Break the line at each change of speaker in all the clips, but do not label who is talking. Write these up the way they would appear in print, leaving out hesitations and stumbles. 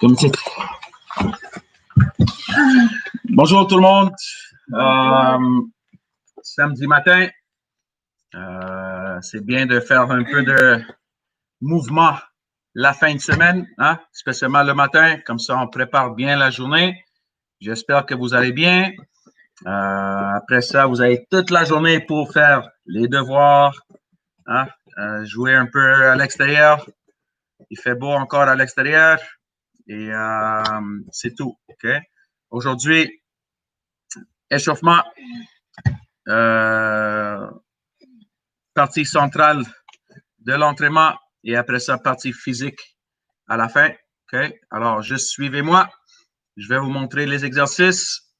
Bonjour tout le monde. Samedi matin, c'est bien de faire un peu de mouvement la fin de semaine, hein, spécialement le matin. Comme ça, on prépare bien la journée. J'espère que vous allez bien. Après ça, vous avez toute la journée pour faire les devoirs, hein, jouer un peu à l'extérieur. Il fait beau encore à l'extérieur et c'est tout. OK? Aujourd'hui, échauffement, partie centrale de l'entraînement et après ça, partie physique à la fin. OK? Alors, juste suivez-moi. Je vais vous montrer les exercices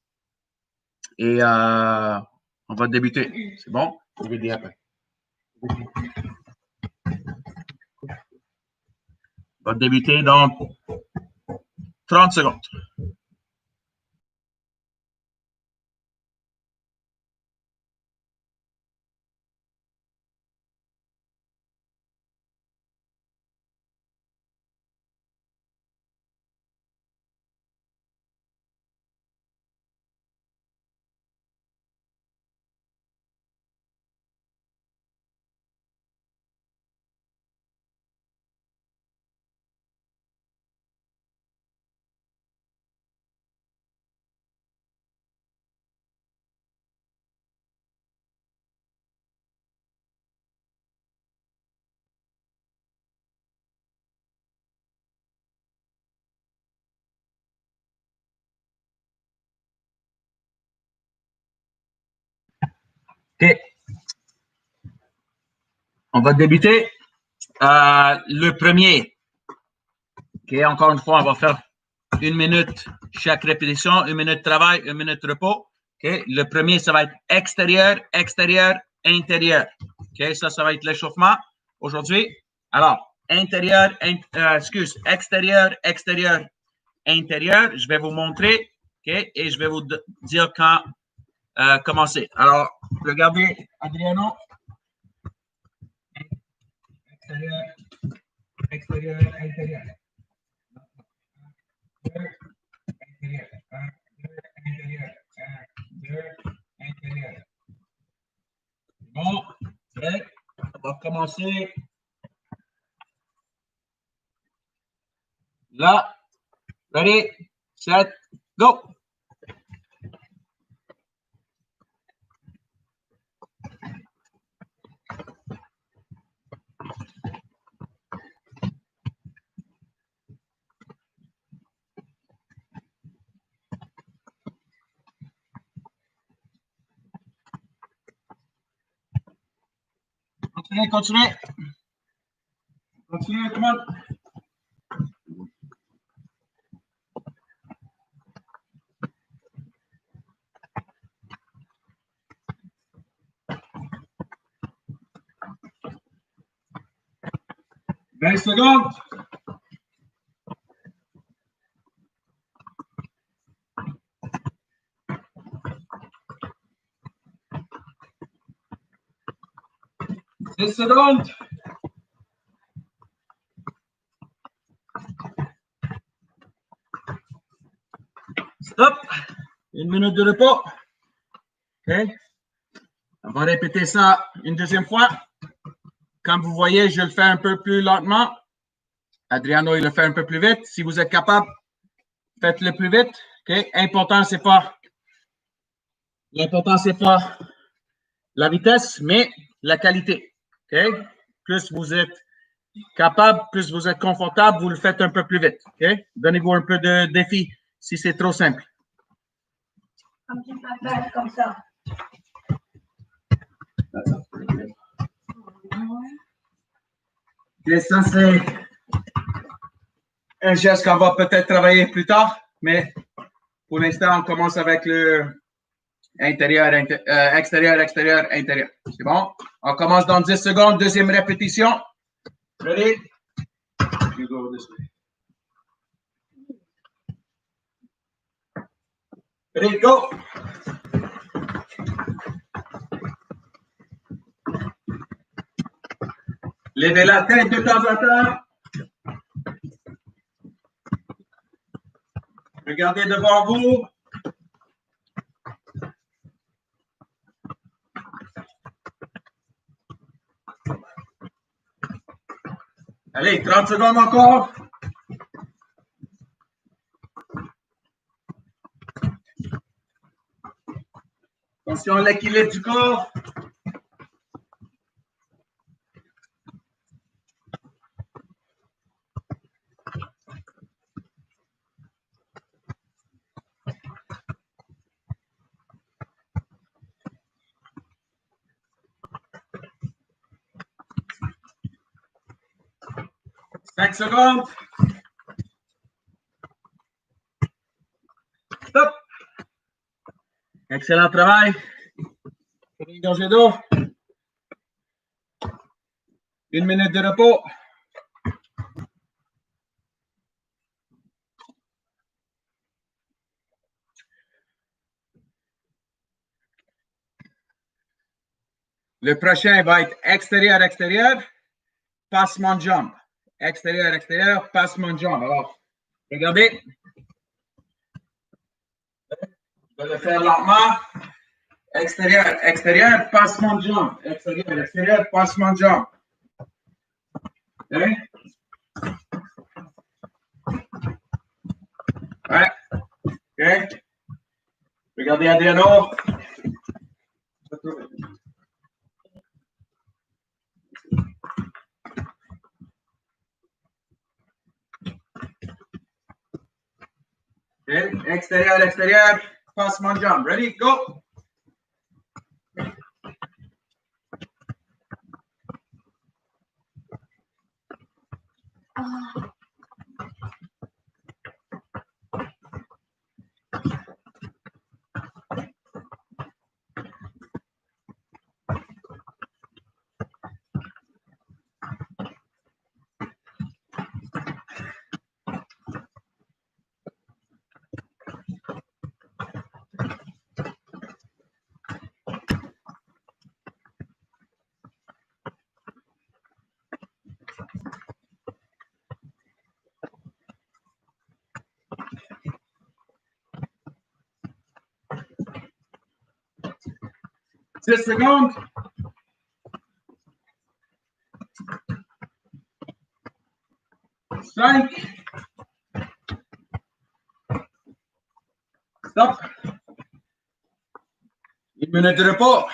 et on va débuter. C'est bon? Je vais dire après. On va débuter dans 30 secondes. OK. On va débuter. Le premier. OK. Encore une fois, on va faire 1 minute chaque répétition, 1 minute de travail, 1 minute de repos. OK. Le premier, ça va être extérieur, extérieur, intérieur. OK. Ça va être l'échauffement aujourd'hui. Alors, intérieur, extérieur, extérieur, intérieur. Je vais vous montrer. OK. Et je vais vous dire quand commencer. Alors, regardez, Adriano. Extérieur, extérieur, intérieur. Intérieur, intérieur, intérieur. Bon, okay. On va commencer là. Ready, set, go! Continuez, continuez. Continuez, come on. Vingt secondes. Dix secondes. Stop. 1 minute de repos. OK. On va répéter ça une deuxième fois. Comme vous voyez, je le fais un peu plus lentement. Adriano, il le fait un peu plus vite. Si vous êtes capable, faites-le plus vite. OK. L'important, c'est pas la vitesse, mais la qualité. OK. Plus vous êtes capable, plus vous êtes confortable, vous le faites un peu plus vite. OK. Donnez-vous un peu de défi si c'est trop simple.
Comme tu peux faire comme ça.
Et ça, c'est un geste qu'on va peut-être travailler plus tard, mais pour l'instant, on commence avec le intérieur, extérieur, extérieur, intérieur. C'est bon? On commence dans 10 secondes, deuxième répétition. Ready? You go this way. Ready, go! Levez la tête de temps en temps. Regardez devant vous. Allez, 30 secondes encore. Attention à l'équilibre du corps. Cinq secondes. Stop. Excellent travail. Une gorgée d'eau. Une minute de repos. Le prochain va être extérieur, passement de jambe. Extérieur, passement de jambe. Alors, regardez. Je vais le faire lentement. Extérieur, passement de jambe. Extérieur, passement de jambe. Okay? Ouais. OK. Regardez Adriano. Okay. Extérieur, passement de jambe. Ready? Go! Six secondes. Cinq. Stop. Une minute de repos.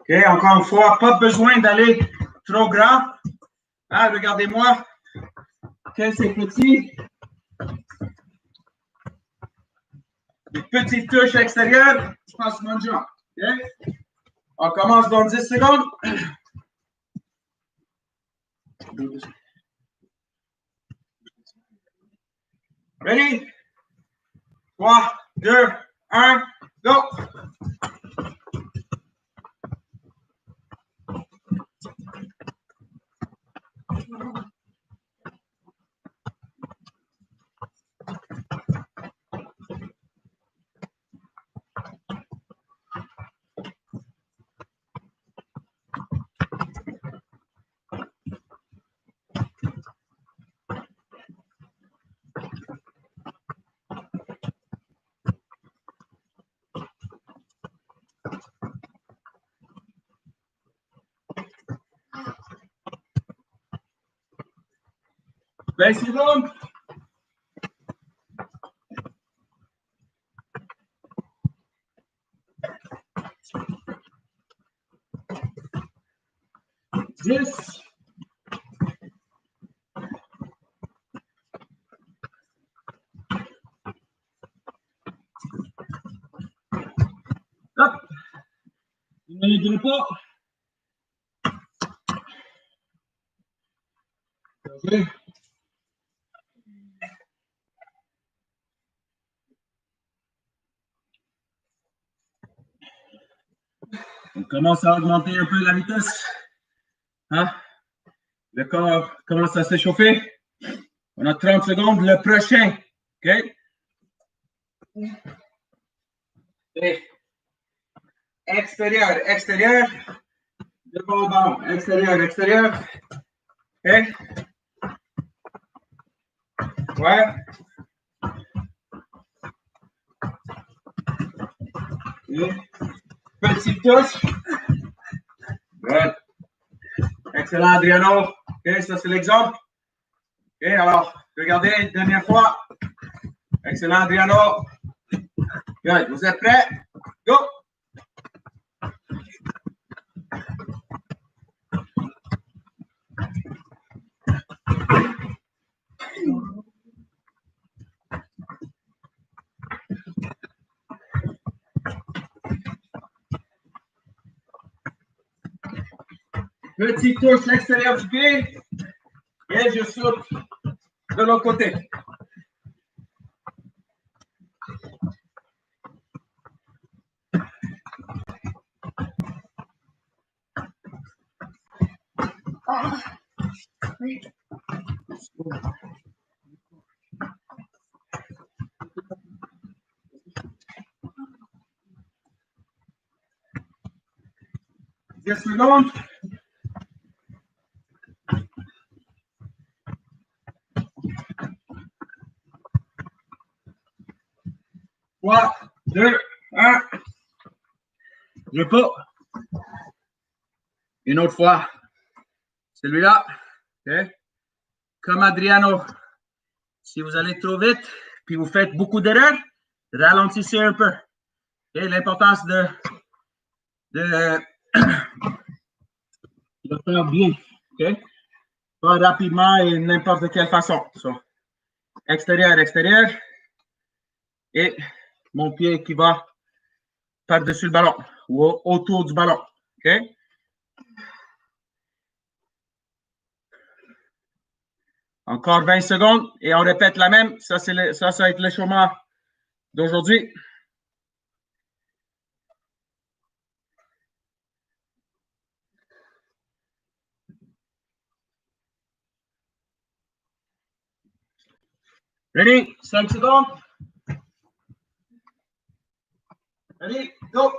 OK, encore une fois, pas besoin d'aller trop grand. Ah, regardez-moi. OK, c'est petit. Des petites touches extérieures, je passe mon jump. OK? On commence dans 10 secondes. Ready? 3, 2, 1, go! Vingt secondes. Dix. Hop. Une minute de repos. Okay. On commence à augmenter un peu la vitesse. Hein? Le corps commence à s'échauffer. On a 30 secondes. Le prochain. OK? Et extérieur, extérieur. Devant le ballon. Extérieur, extérieur. OK? Ouais. Et petite touche. Good. Excellent, Adriano. OK, ça c'est l'exemple. OK, alors, regardez, dernière fois. Excellent, Adriano. Good. Vous êtes prêts? Go! Petite touche l'extérieur du pied. Et je saute de l'autre côté.
Oui.
10 secondes. Trois, deux, un. Repos. Une autre fois. Celui-là. Okay. Comme Adriano. Si vous allez trop vite, puis vous faites beaucoup d'erreurs, ralentissez un peu. Okay. L'importance de faire bien. Okay. Pas rapidement et n'importe quelle façon. So, extérieur, extérieur. Et mon pied qui va par-dessus le ballon ou autour du ballon. OK? Encore 20 secondes et on répète la même. Ça va être le chemin d'aujourd'hui. Ready? 5 secondes. Ready? Go!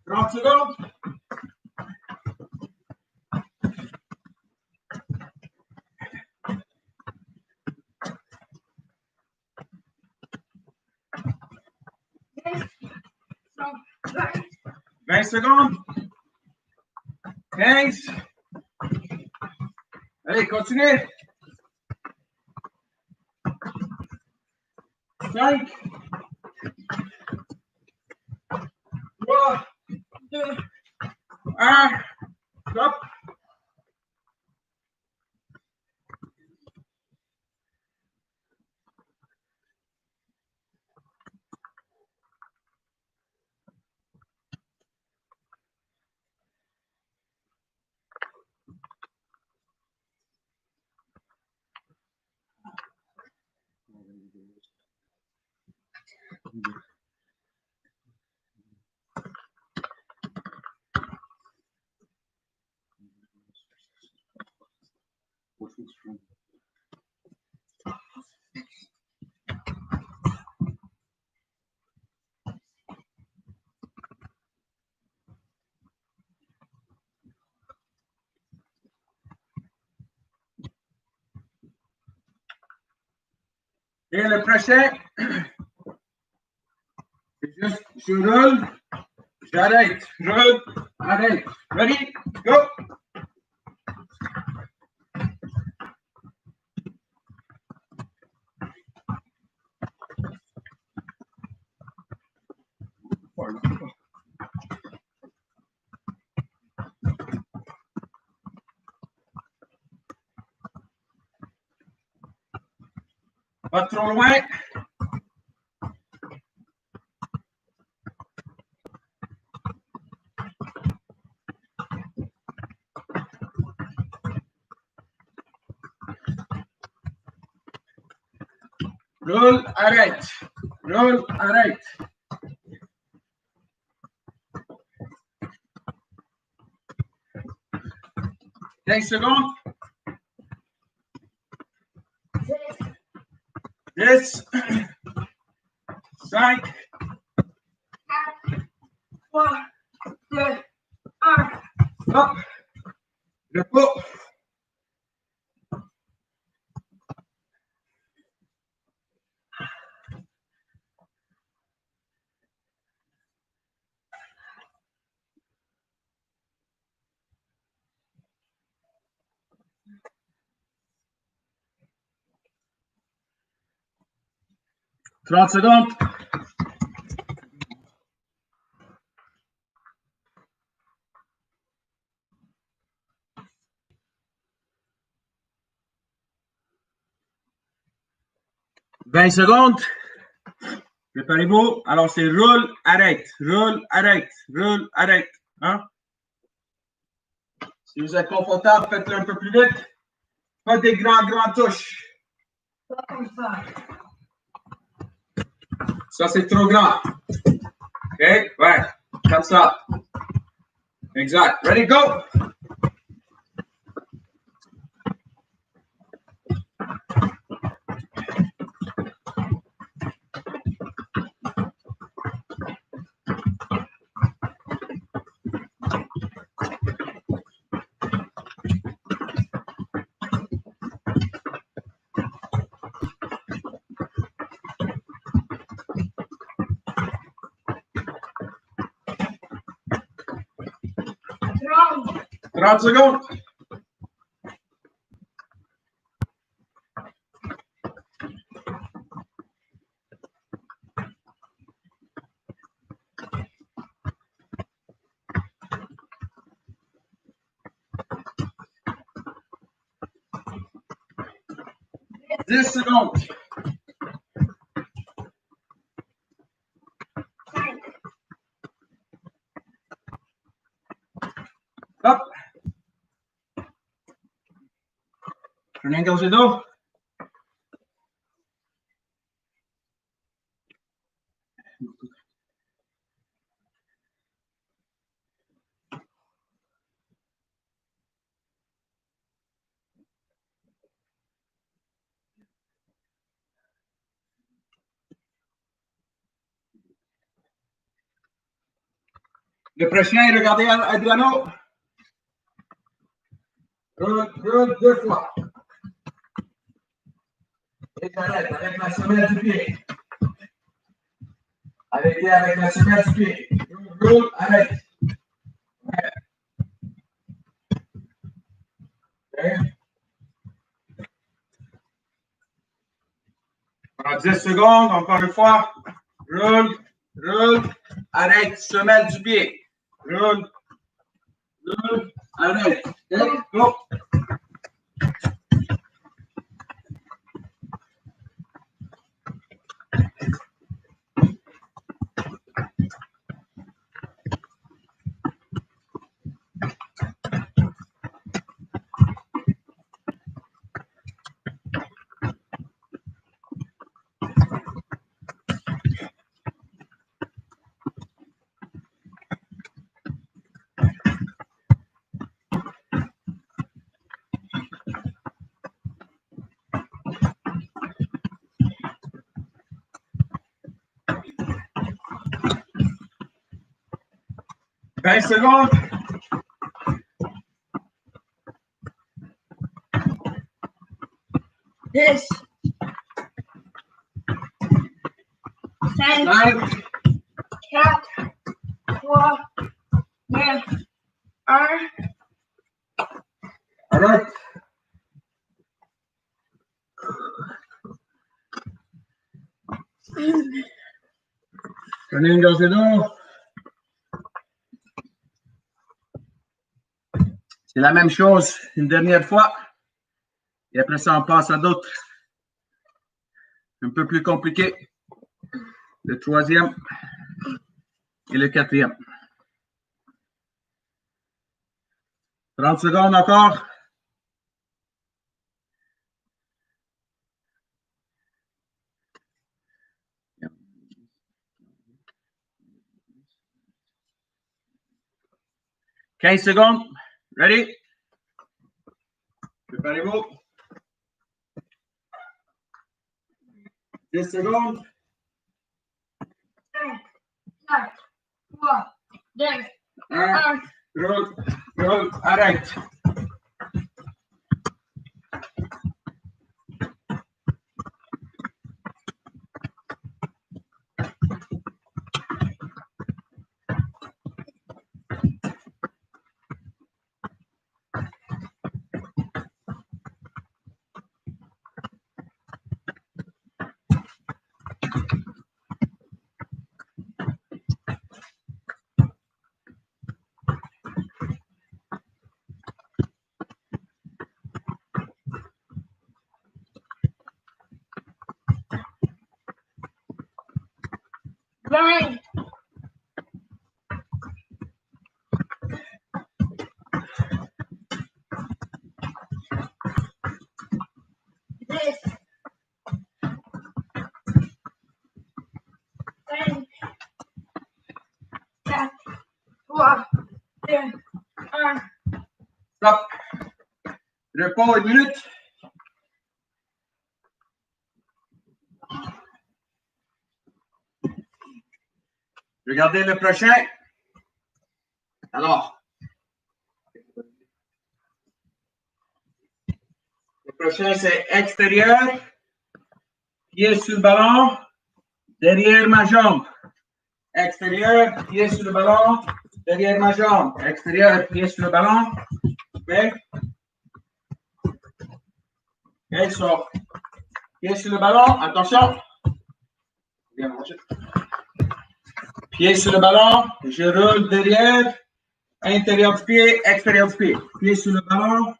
Trente secondes.
So, right.
20 secondes. 15. Allez, continuez. 5. 3. 2. 1. Stop. Et le prochain, c'est juste, je roule, j'arrête, roule, arrête. Ready? Go! Pas trop loin. Roule, arrête. Roule, arrête. Quinze secondes. 10, 5,
4, 3, 2, 1.
hop, repos. Trente secondes. Vingt secondes. Préparez-vous. Alors, c'est roule, arrête, roule, arrête, roule, arrête. Hein? Si vous êtes confortable, faites-le un peu plus vite. Pas des grands touches.
Pas comme ça.
Ça, c'est trop grand. OK? Ouais. Comme ça. Exact. Ready, go!
Round.
30 secondes. Dix secondes.
5.
Hop. Prenez une gorgée d'eau. Le prochain, regardez Adriano. Roule deux fois. Et t'arrêtes avec la semelle du pied. Arrêtez avec la semelle du pied. Roule, arrête. Ouais. Okay. Pendant 10 secondes, encore une fois. Roule, roule, arrête, semelle du pied. Roule, roule, arrête. Okay. Go. Vingt secondes.
10. 5, 4, 3, 2, 1.
Arrête. Prenez une gorgée d'eau. C'est la même chose une dernière fois. Et après ça, on passe à d'autres. un peu plus compliqué. Le troisième et le quatrième. 30 secondes encore. « 15 secondes. Ready? Préparez-vous. 10 secondes.
5, 4, 3, 2,
1. Roule, arrête.
Nine, 10, 5, 4, 3, 2, 1.
Stop. Repos 1 minute. Regardez le prochain. Alors, le prochain, c'est extérieur, pied sur le ballon, derrière ma jambe. Extérieur, pied sur le ballon, derrière ma jambe. Extérieur, pied sur le ballon. OK? OK, so, pied sur le ballon, attention. Pied sur le ballon, je roule derrière, intérieur du pied, extérieur du pied. Pied sur le ballon,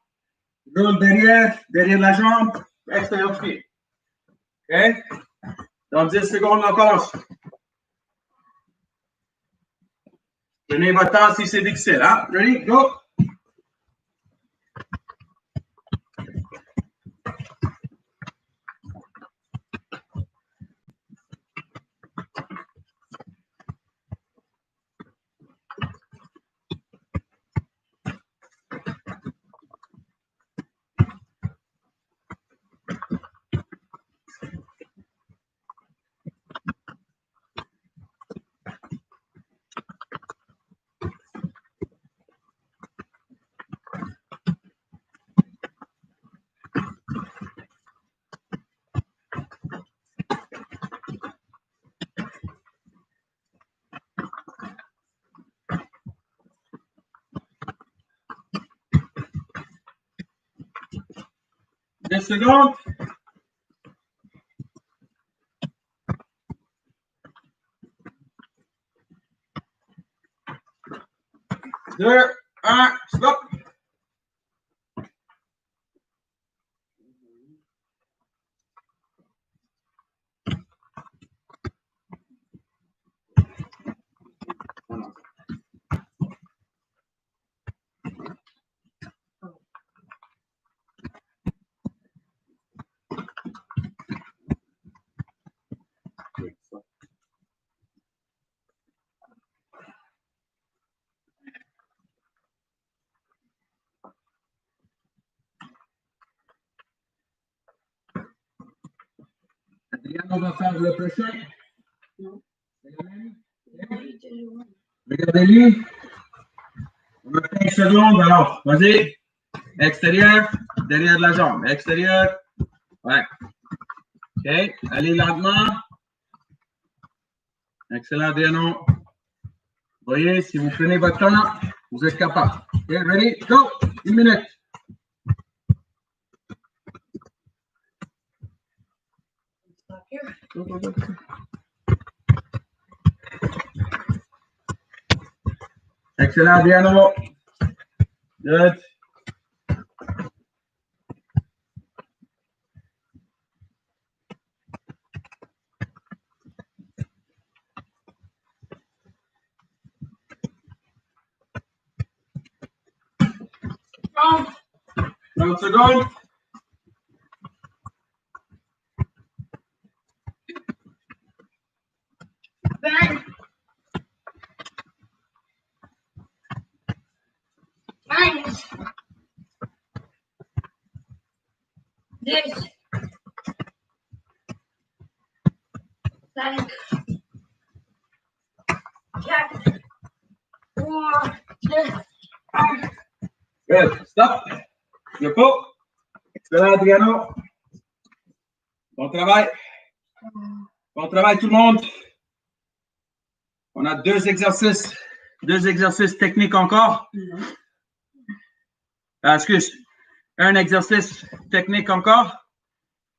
roule derrière la jambe, extérieur du pied. OK? Dans 10 secondes, on commence. Prenez votre temps si c'est difficile. Hein? Ready? Go! Deux secondes. Deux, un, stop. Adrien, on va faire le prochain. Regardez-lui. On a 15 secondes, alors, vas-y. Extérieur, derrière la jambe. Extérieur. Ouais. OK. Allez lentement. Excellent, Adriano. Voyez, si vous prenez votre temps, vous êtes capable. OK, ready? Go! 1 minute. Go, go, go. Excellent, Adriano. Good. 30 secondes.
Bang. 9. 10. 5. 4. 3. 2. 1.
Good. Stop. Repos. Excellent, Adriano. Bon travail. Bon travail, tout le monde. On a deux exercices techniques encore. Excuse. Un exercice technique encore.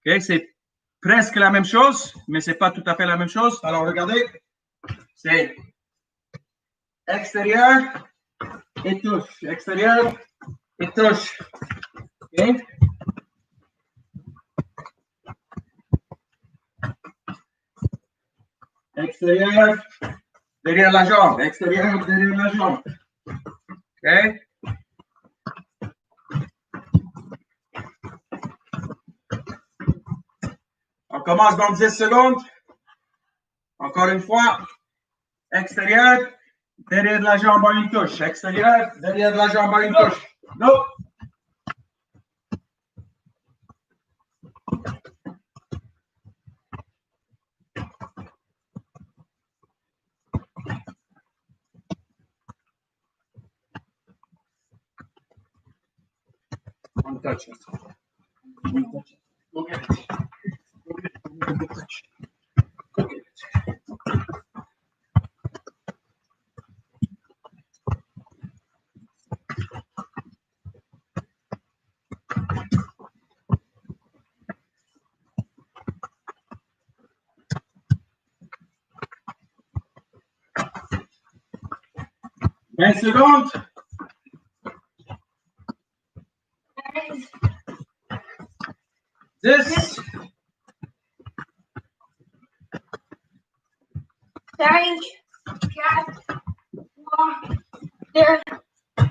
Okay, c'est presque la même chose, mais c'est pas tout à fait la même chose. Alors, regardez. C'est extérieur et touche. Extérieur et touche. Okay. Extérieur, derrière la jambe. Extérieur, derrière la jambe. OK? On commence dans 10 secondes. Encore une fois. Extérieur, derrière la jambe à une touche. Extérieur, derrière la jambe à une touche. Go! One touch. One touch. Go get it. Go get it. Go touch. Go get it. Vingt secondes. 10.
5, 4, 3, 2, 1.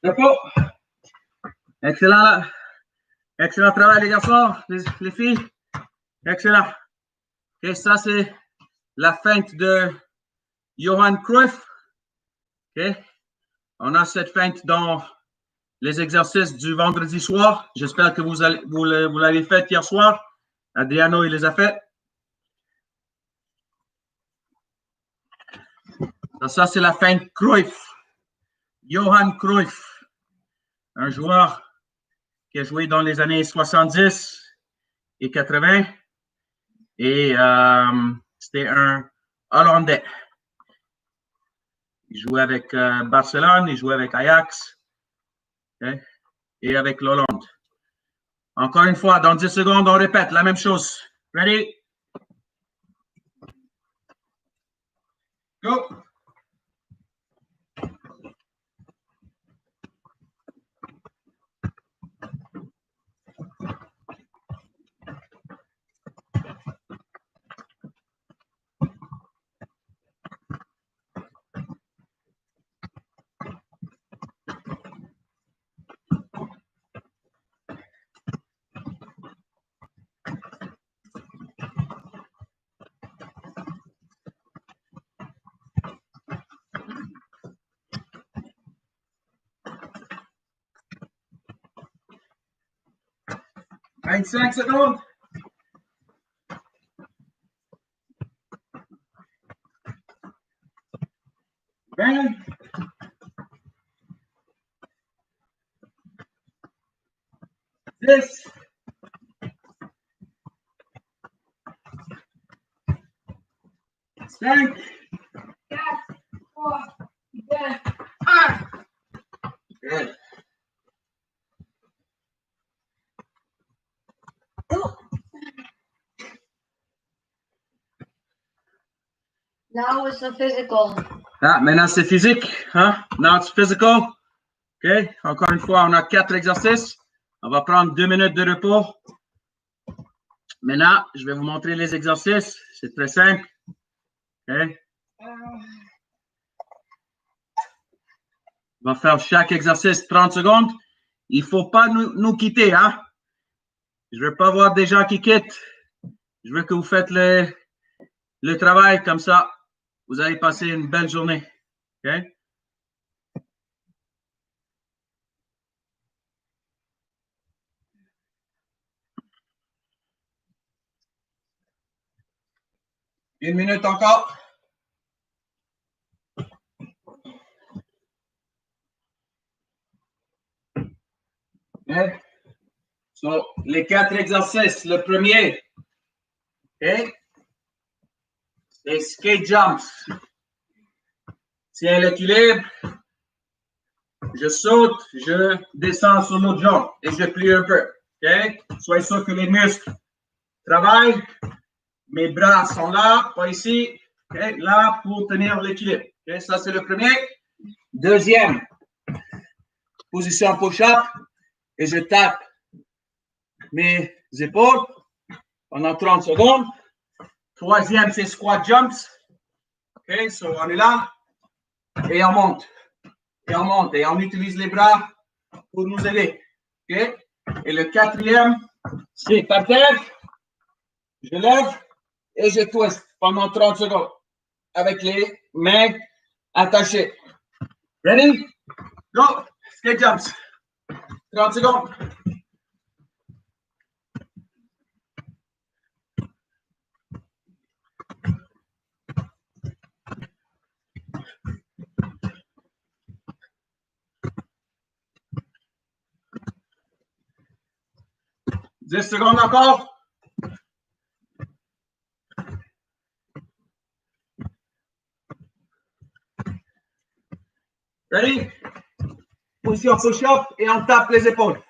Repos. Excellent. Excellent travail, les garçons, les filles. Excellent. Et ça, c'est la feinte de Johan Cruyff. Okay. On a cette feinte dans les exercices du vendredi soir. J'espère que vous l'avez fait hier soir. Adriano, il les a fait. Ça, c'est la feinte Cruyff. Johan Cruyff, un joueur qui a joué dans les années 70 et 80. Et c'était un Hollandais. Il jouait avec Barcelone, il jouait avec Ajax, okay, et avec l'Hollande. Encore une fois, dans 10 secondes, on répète la même chose. Ready? Go! Cinq secondes. Vingt. 10. 5.
4, 3, 2, 1.
Good.
Now it's a physical.
Ah, maintenant, c'est physique. Hein? Now it's physical. OK. Encore une fois, on a 4 exercices. On va prendre 2 minutes de repos. Maintenant, je vais vous montrer les exercices. C'est très simple. OK. On va faire chaque exercice 30 secondes. il ne faut pas nous quitter. Hein? Je ne veux pas voir des gens qui quittent. Je veux que vous faites le travail comme ça. Vous allez passer une belle journée. OK? Une minute encore. Okay. So, les 4 exercices. Le premier, okay, c'est skate jumps. Tiens l'équilibre. Je saute, je descends sur l'autre jambe et je plie un peu. Okay? Soyez sûr que les muscles travaillent. Mes bras sont là, pas ici. Okay? Là pour tenir l'équilibre. Okay? Ça, c'est le premier. Deuxième, position push-up et je tape mes épaules pendant 30 secondes. Troisième, c'est squat jumps. OK, so on est là et on monte. Et on monte et on utilise les bras pour nous aider. OK? Et le quatrième, c'est par terre. Je lève et je twist pendant 30 secondes avec les mains attachées. Ready? Go! Skate jumps. 30 secondes. Dix secondes encore. Ready? Position push-up et on tape les épaules.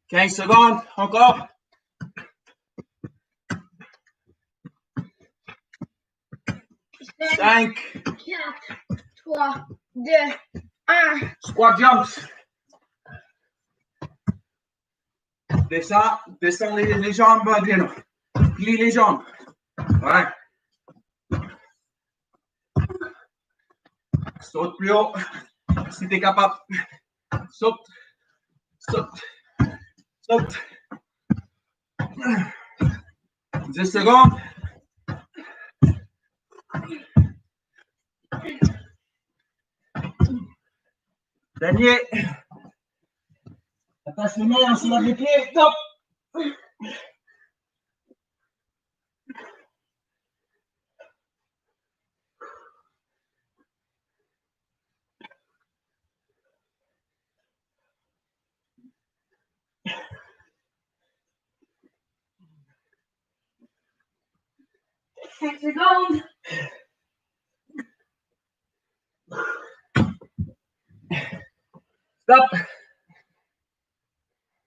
Quinze secondes encore. 5,
4, 3, 2, 1.
Squat jumps. Descends les jambes, Adriano. Plie les jambes. Ouais. Saute plus haut si tu es capable. Saute. Saute. Saute. 10 secondes. Dernier. Attache les mains, on se lave les pieds. Top.
Cinq secondes.
Stop.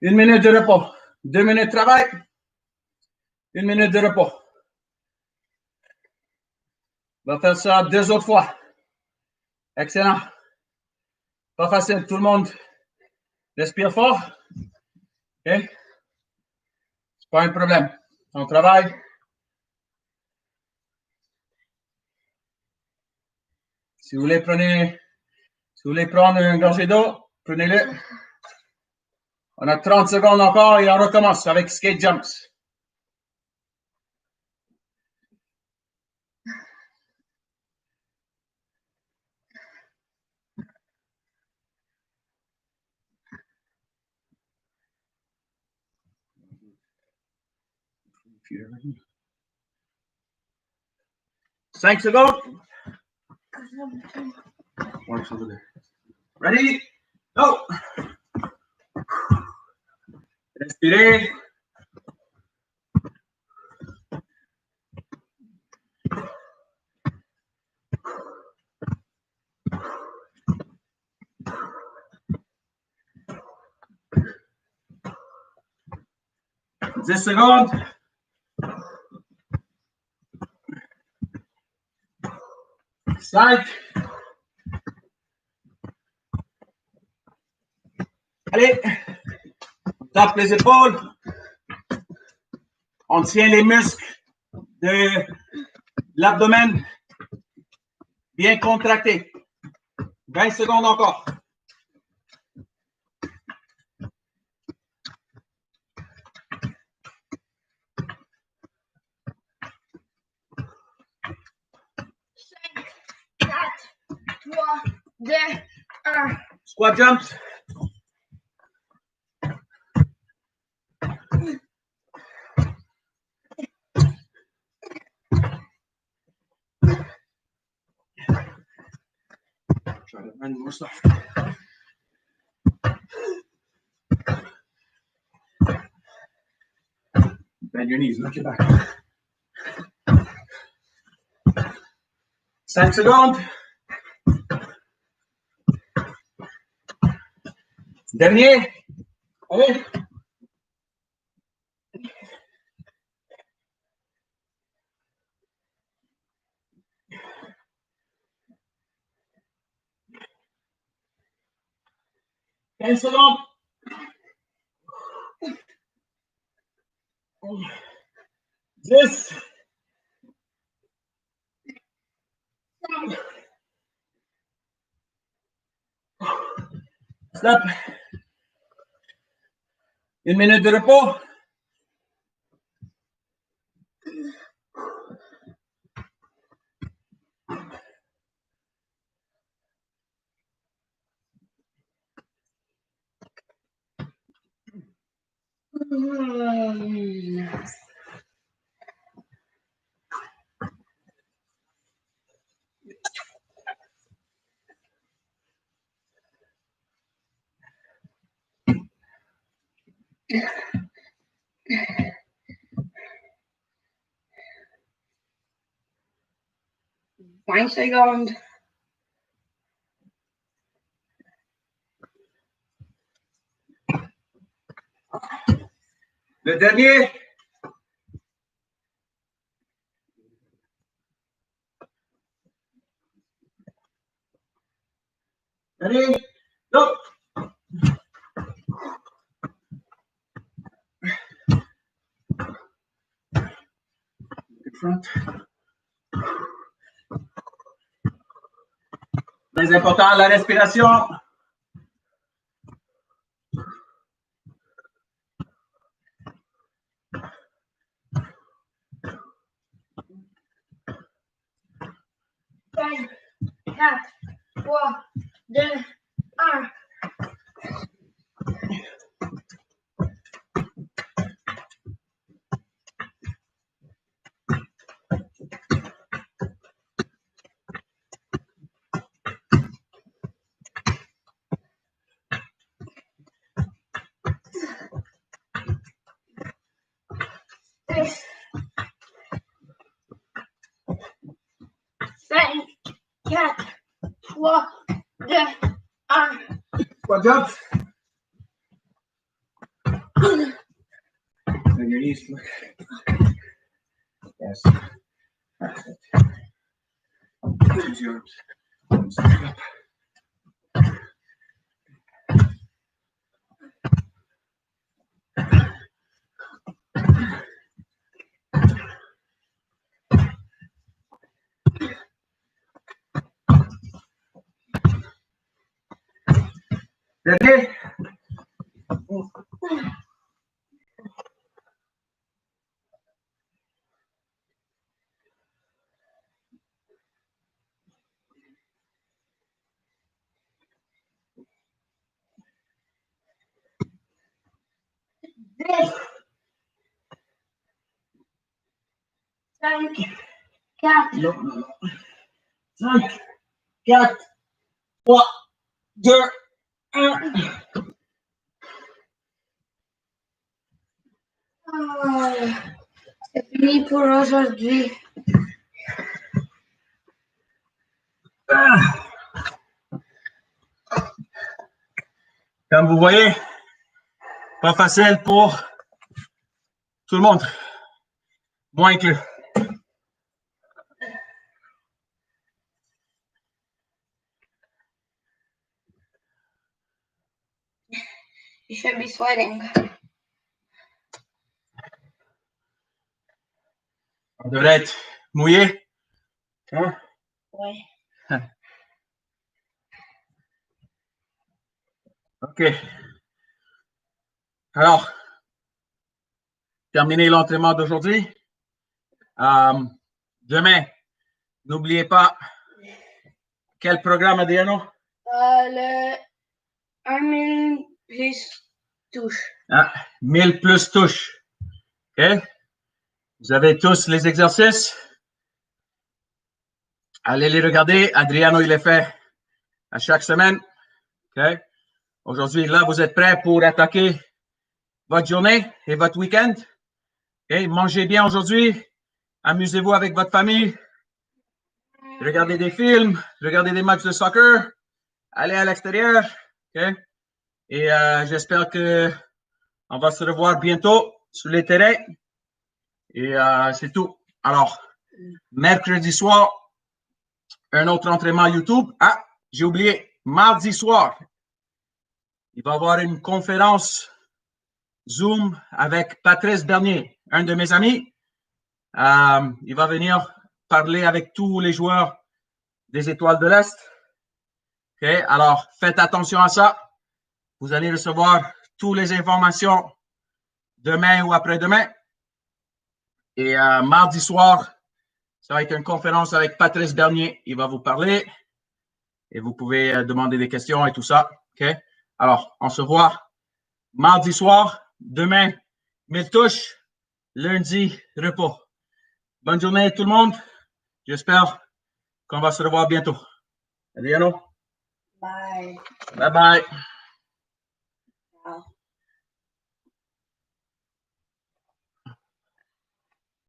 Une minute de repos. 2 minutes de travail. 1 minute de repos. On va faire ça 2 autres fois. Excellent. Pas facile. Tout le monde respire fort. OK? C'est pas un problème. On travaille. Si vous voulez prendre une gorgée d'eau, prenez-le. On a 30 secondes encore et on recommence avec skate jumps. Cinq secondes. Ready? Go! Respirez. Dix secondes. Cinq. Allez. tape les épaules. On tient les muscles de l'abdomen bien contractés. 20 secondes encore.
Quatre, 3, 2, 1.
Squat jumps. Try to find more stuff. Bend your knees, look your back. 5 secondes. Dernier. Allez. Quinze secondes. 10. Stop. 1 minute de repos.
Vingt secondes.
Le dernier. Allez, go. Front. Très important, la respiration.
Cinq, 4, 3, 2, 1. Six, 5, 4, 3, 2, 1.
Squat jumps. Bend your knees. Look. Yes. Perfect. Use your arms. Stand up. Dernier.
Six, 5, 4,
Non, non, non. 5, 4, 3, 2, 1.
C'est fini pour aujourd'hui.
Comme vous voyez, pas facile pour tout le monde. Moi inclus.
You should be sweating.
On devrait être mouillé. Hein?
Oui.
OK. Alors, terminez l'entraînement d'aujourd'hui. Demain, n'oubliez pas quel programme, Adriano?
Le 1000 plus touche.
1000 plus touches. OK? Vous avez tous les exercices? Allez les regarder. Adriano, il les fait à chaque semaine. OK? Aujourd'hui, là, vous êtes prêts pour attaquer votre journée et votre week-end? OK? Mangez bien aujourd'hui. Amusez-vous avec votre famille. Regardez des films. Regardez des matchs de soccer. Allez à l'extérieur. OK? Et j'espère qu'on va se revoir bientôt sur les terrains. Et c'est tout. Alors, mercredi soir, un autre entraînement YouTube. Ah, j'ai oublié. Mardi soir, il va y avoir une conférence Zoom avec Patrice Bernier, un de mes amis. Il va venir parler avec tous les joueurs des Étoiles de l'Est. Okay? Alors, faites attention à ça. Vous allez recevoir toutes les informations demain ou après-demain. Et mardi soir, ça va être une conférence avec Patrice Bernier. Il va vous parler et vous pouvez demander des questions et tout ça. Okay? Alors, on se voit mardi soir. Demain, 1000 touches. Lundi, repos. Bonne journée tout le monde. J'espère qu'on va se revoir bientôt. Adriano?
Bye.
Bye bye.